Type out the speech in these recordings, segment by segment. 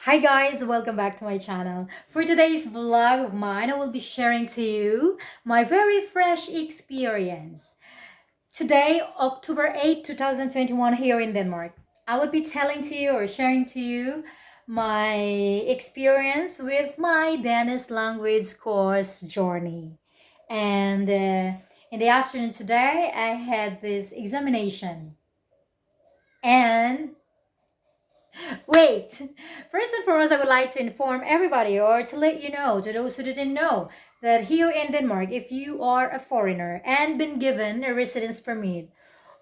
Hi guys, welcome back to my channel. For today's vlog of mine, I will be sharing to you my very fresh experience. Today, October 8th, 2021 here in Denmark. I will be telling to you or sharing to you my experience with my Danish language course journey. And in the afternoon today, I had this examination. And wait, first and foremost, I would like to inform everybody or to let you know, to those who didn't know, that here in Denmark, if you are a foreigner and been given a residence permit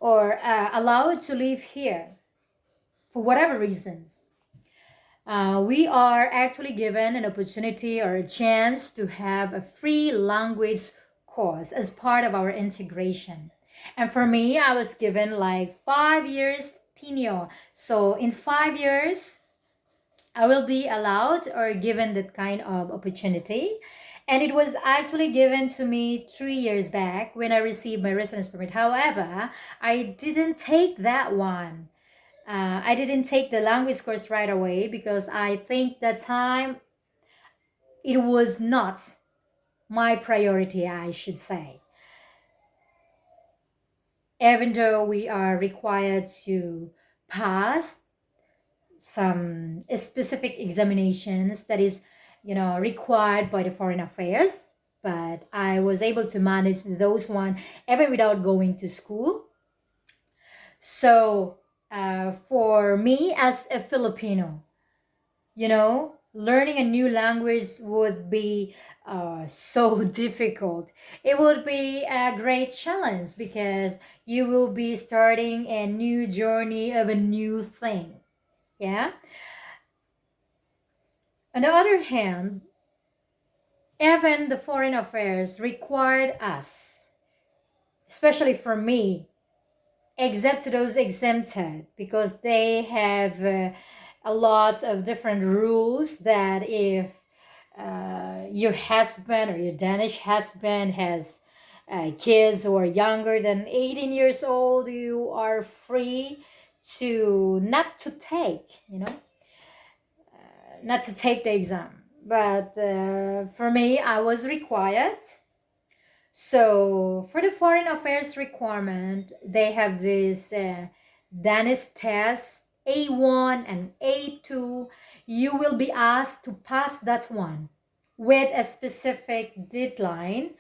or allowed to live here for whatever reasons, we are actually given an opportunity or a chance to have a free language course as part of our integration. And for me, I was given like 5 years tenure. So in 5 years, I will be allowed or given that kind of opportunity. And it was actually given to me 3 years back when I received my residence permit. However, I didn't take that one. I didn't take the language course right away because I think that time it was not my priority, I should say. Even though we are required to pass some specific examinations that is required by the foreign affairs, but I was able to manage those one even without going to school. So for me as a Filipino, learning a new language would be so difficult. It would be a great challenge because you will be starting a new journey of a new thing. Yeah. On the other hand, even the foreign affairs required us, especially for me, except to those exempted, because they have a lot of different rules that if your husband or your Danish husband has kids who are younger than 18 years old, you are free to not to take, not to take the exam. But for me, I was required. So for the foreign affairs requirement, they have this Danish test A1 and A2. You will be asked to pass that one with a specific deadline,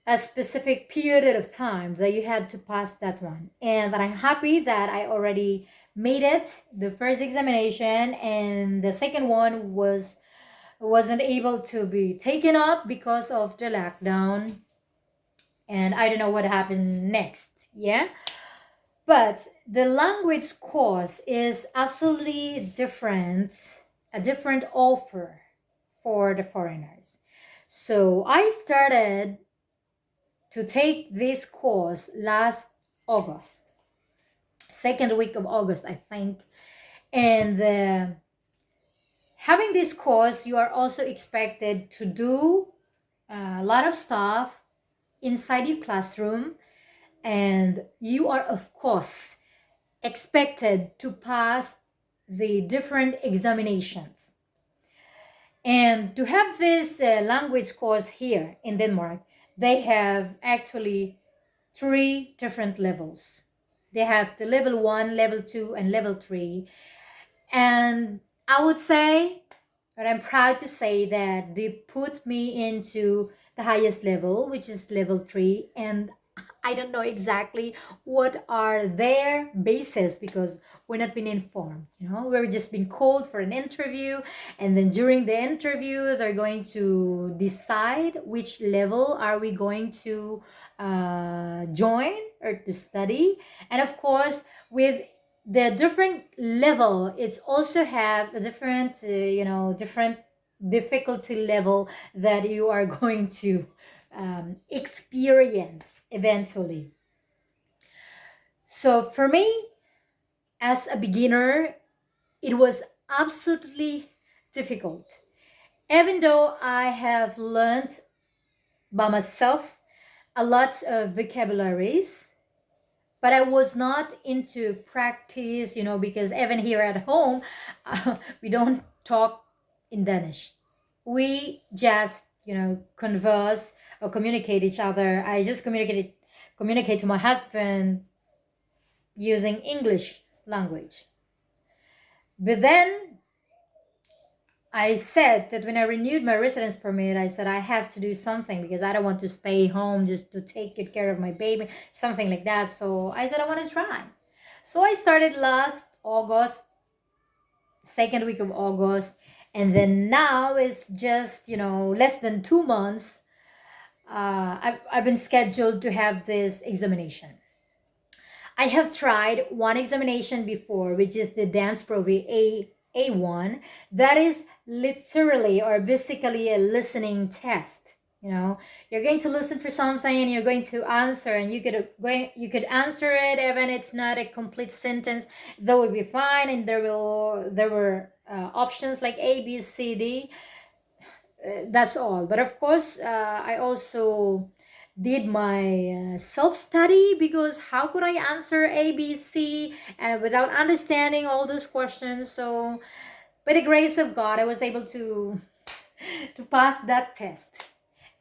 a specific period of time that you have to pass that one. And I'm happy that I already made it, the first examination, and the second one wasn't able to be taken up because of the lockdown, and I don't know what happened next. Yeah, but the language course is absolutely different, a different offer for the foreigners. So I started to take this course last August, second week of August, I think. And having this course, you are also expected to do a lot of stuff inside your classroom, and you are, of course, expected to pass the different examinations. And to have this language course here in Denmark, they have actually 3 different levels. They have the level 1, level 2, and level 3. And I would say, but I'm proud to say that they put me into the highest level, which is level 3. And I don't know exactly what are their bases because we're not being informed. We're just being called for an interview, and then during the interview, they're going to decide which level are we going to join or to study. And of course, with the different level, it's also have a different different difficulty level that you are going to experience eventually. So for me, as a beginner, it was absolutely difficult. Even though I have learned by myself a lot of vocabularies, but I was not into practice, because even here at home, we don't talk in Danish. We just, converse or communicate each other. I just communicate to my husband using English language. But then I said that when I renewed my residence permit, I said I have to do something because I don't want to stay home just to take good care of my baby, something like that. So I said I want to try. So I started last August, second week of August, and then now it's just, less than 2 months. I've been scheduled to have this examination. I have tried one examination before, which is the Dance Provi A1. That is literally or basically a listening test. You're going to listen for something and you're going to answer, and you could answer it even it's not a complete sentence. That would be fine, and there were options like A, B, C, D. That's all. But of course, I also did my self-study, because how could I answer A, B, C without understanding all those questions? So by the grace of God, I was able to pass that test.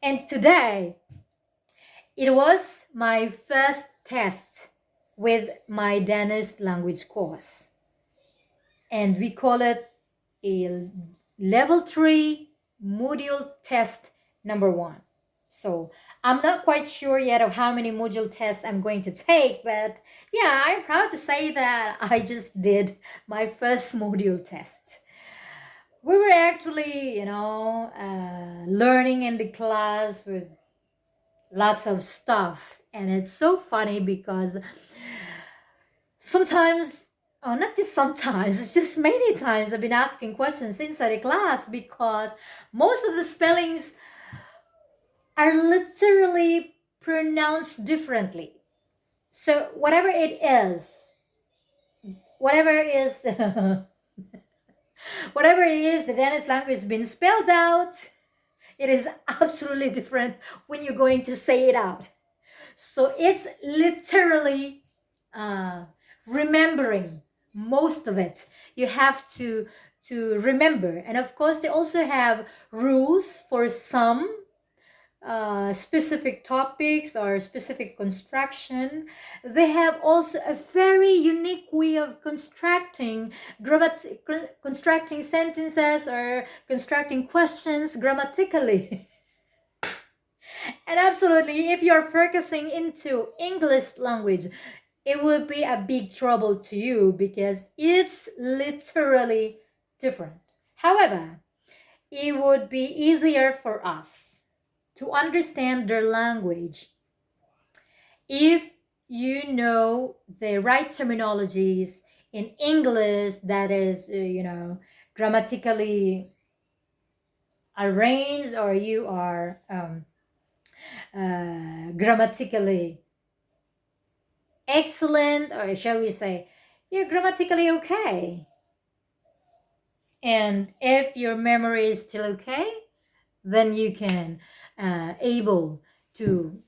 And today, it was my first test with my Danish language course. And we call it a level 3 module test number 1. So I'm not quite sure yet of how many module tests I'm going to take, but yeah, I'm proud to say that I just did my first module test. We were actually, learning in the class with lots of stuff, and it's so funny because sometimes, oh, not just sometimes, it's just many times I've been asking questions inside the class, because most of the spellings are literally pronounced differently. So whatever is whatever it is, the Danish language has been spelled out, it is absolutely different when you're going to say it out. So it's literally remembering most of it. You have to remember, and of course they also have rules for some specific topics or specific construction. They have also a very unique way of constructing sentences or constructing questions grammatically. And absolutely, if you're focusing into English language, it would be a big trouble to you because it's literally different. However, it would be easier for us to understand their language if you know the right terminologies in English that is, grammatically arranged, or you are grammatically excellent, or shall we say, you're grammatically okay. And if your memory is still okay, then you can able to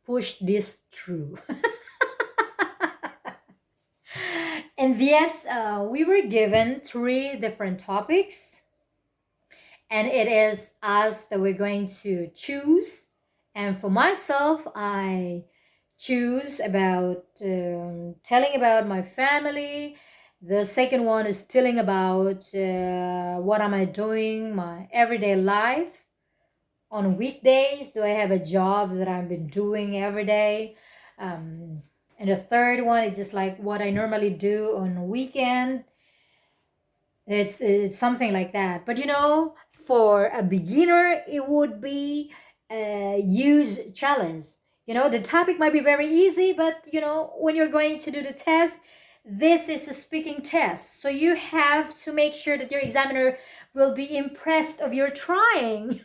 push this through. And yes, we were given 3 different topics, and it is us that we're going to choose. And for myself, I choose about telling about my family. The second one is telling about what am I doing, my everyday life on weekdays. Do I have a job that I've been doing every day? And the third one is just like what I normally do on weekend. It's something like that. But for a beginner, it would be a huge challenge. The topic might be very easy, but when you're going to do the test, this is a speaking test. So you have to make sure that your examiner will be impressed of your trying.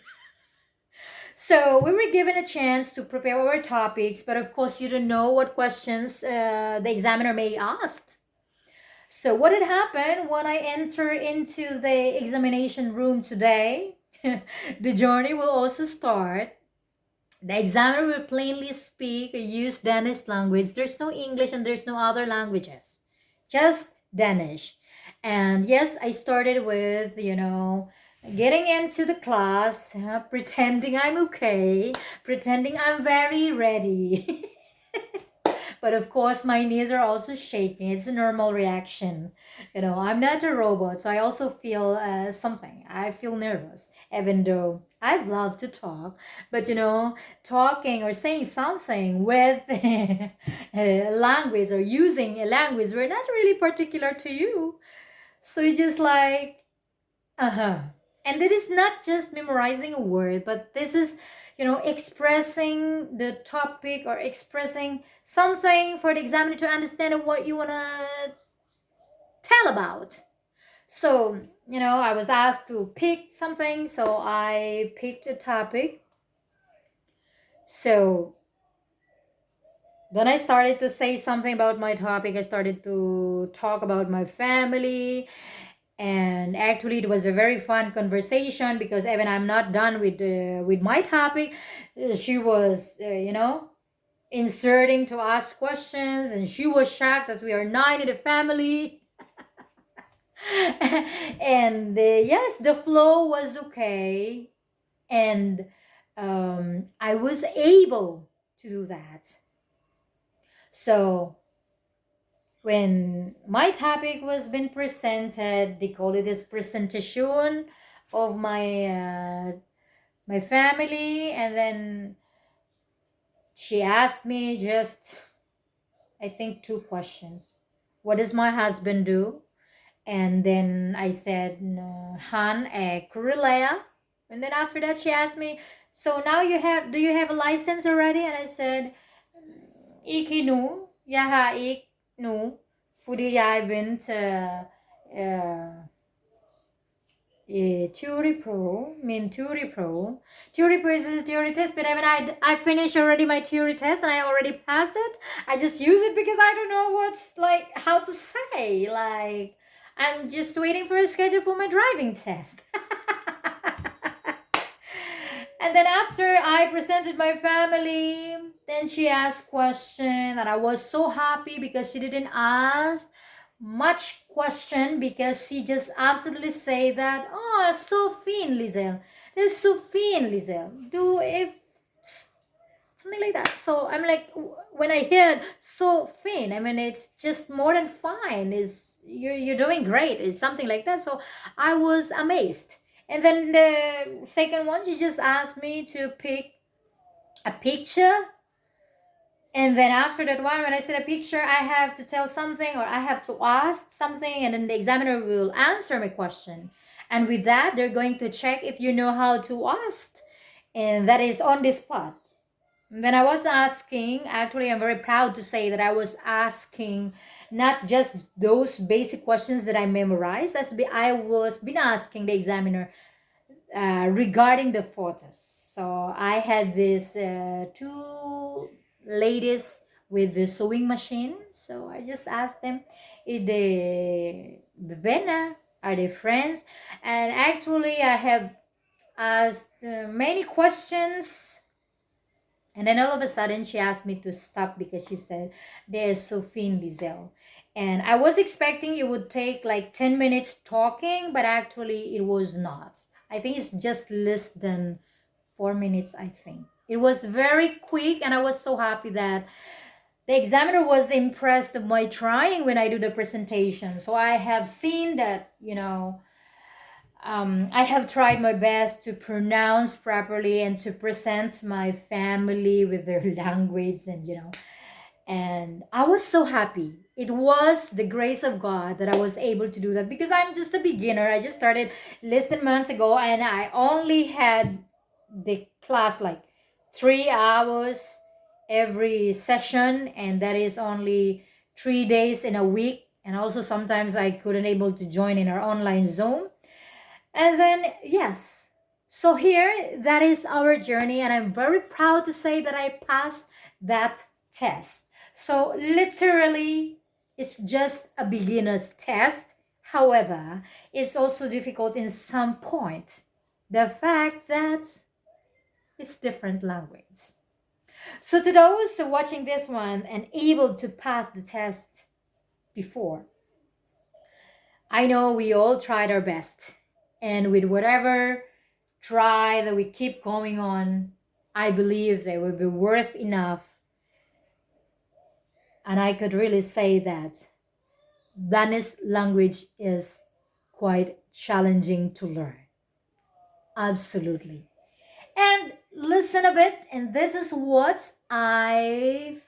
So we were given a chance to prepare our topics, but of course you don't know what questions the examiner may ask. So what had happened when I enter into the examination room today? The journey will also start. The examiner will plainly speak or use Danish language. There's no English and there's no other languages, just Danish. And yes, I started with, getting into the class, pretending I'm okay, pretending I'm very ready. But of course, my knees are also shaking. It's a normal reaction. I'm not a robot, so I also feel something. I feel nervous, even though I love to talk. But talking or saying something with a language or using a language we're not really particular to you. So you just like, uh-huh. And it is not just memorizing a word, but this is, expressing the topic or expressing something for the examiner to understand what you want to tell about. So, I was asked to pick something, so I picked a topic. So then I started to say something about my topic. I started to talk about my family. And actually, it was a very fun conversation because even I'm not done with my topic, she was, inserting to ask questions, and she was shocked that we are nine in the family. And yes, the flow was okay, and I was able to do that. So when my topic was being presented, they call it this presentation of my family, and then she asked me just, I think, two questions. What does my husband do? And then I said, Han e Kurulea. And then after that, she asked me, so now do you have a license already? And I said, Iki nu, yaha ik nu, fordi jeg went Theory Pro, Theory Pro. Theory Pro is a theory test, but I finished already my theory test and I already passed it. I just use it because I don't know how to say. Like, I'm just waiting for a schedule for my driving test. And then after I presented my family, then she asked question, and I was so happy because she didn't ask much question, because she just absolutely say that, oh, so fin, Lizelle. That's so fin, Lizelle. Do if something like that. So I'm like, when I hear so fin, I mean, it's just more than fine. Is you're doing great. It's something like that. So I was amazed. And then the second one, she just asked me to pick a picture. And then after that one, when I said a picture, I have to tell something or I have to ask something, and then the examiner will answer my question. And with that, they're going to check if you know how to ask. And that is on the spot. And then I was asking, actually, I'm very proud to say that I was asking not just those basic questions that I memorized, I was been asking the examiner regarding the photos. So I had this two ladies with the sewing machine. So I just asked them if they Vena, are they friends? And actually I have asked many questions. And then all of a sudden she asked me to stop because she said, there's Sophie Lizelle. And I was expecting it would take like 10 minutes talking, but actually it was not. I think it's just less than 4 minutes, I think. It was very quick, and I was so happy that the examiner was impressed of my trying when I do the presentation. So I have seen that, I have tried my best to pronounce properly and to present my family with their language, and I was so happy. It was the grace of God that I was able to do that, because I'm just a beginner. I just started less than months ago, and I only had the class like 3 hours every session, and that is only 3 days in a week. And also sometimes I couldn't able to join in our online Zoom. And then, yes, so here, that is our journey, and I'm very proud to say that I passed that test. So literally, it's just a beginner's test. However, it's also difficult in some point. The fact that It's different language. So to those watching this one and able to pass the test before, I know we all tried our best. And with whatever try that we keep going on, I believe they will be worth enough. And I could really say that Danish language is quite challenging to learn. Absolutely. And listen a bit, and this is what I've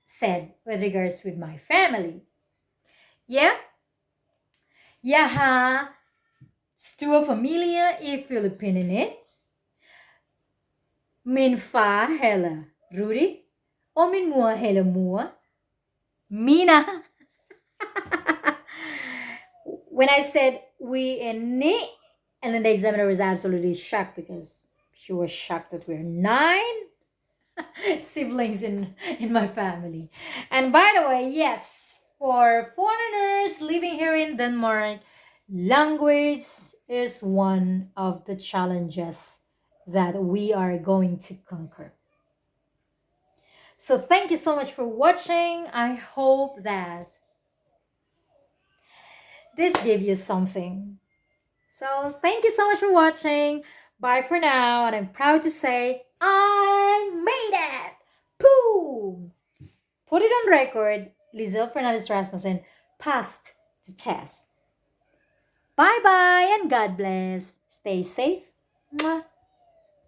said with regards with my family. Yeah? Yaha, stua familia e Filipinine. Min fa hela Rudy. O min mua hela mua. Mina. When I said we and ni, and then the examiner was absolutely shocked because she was shocked that we're 9 siblings in my family. And by the way, yes, for foreigners living here in Denmark, language is one of the challenges that we are going to conquer. So thank you so much for watching. I hope that this gave you something. So thank you so much for watching. Bye for now. And I'm proud to say I made it. Boom! Put it on record. Lizelle Fernandez Rasmussen passed the test. Bye-bye and God bless. Stay safe. Mwah.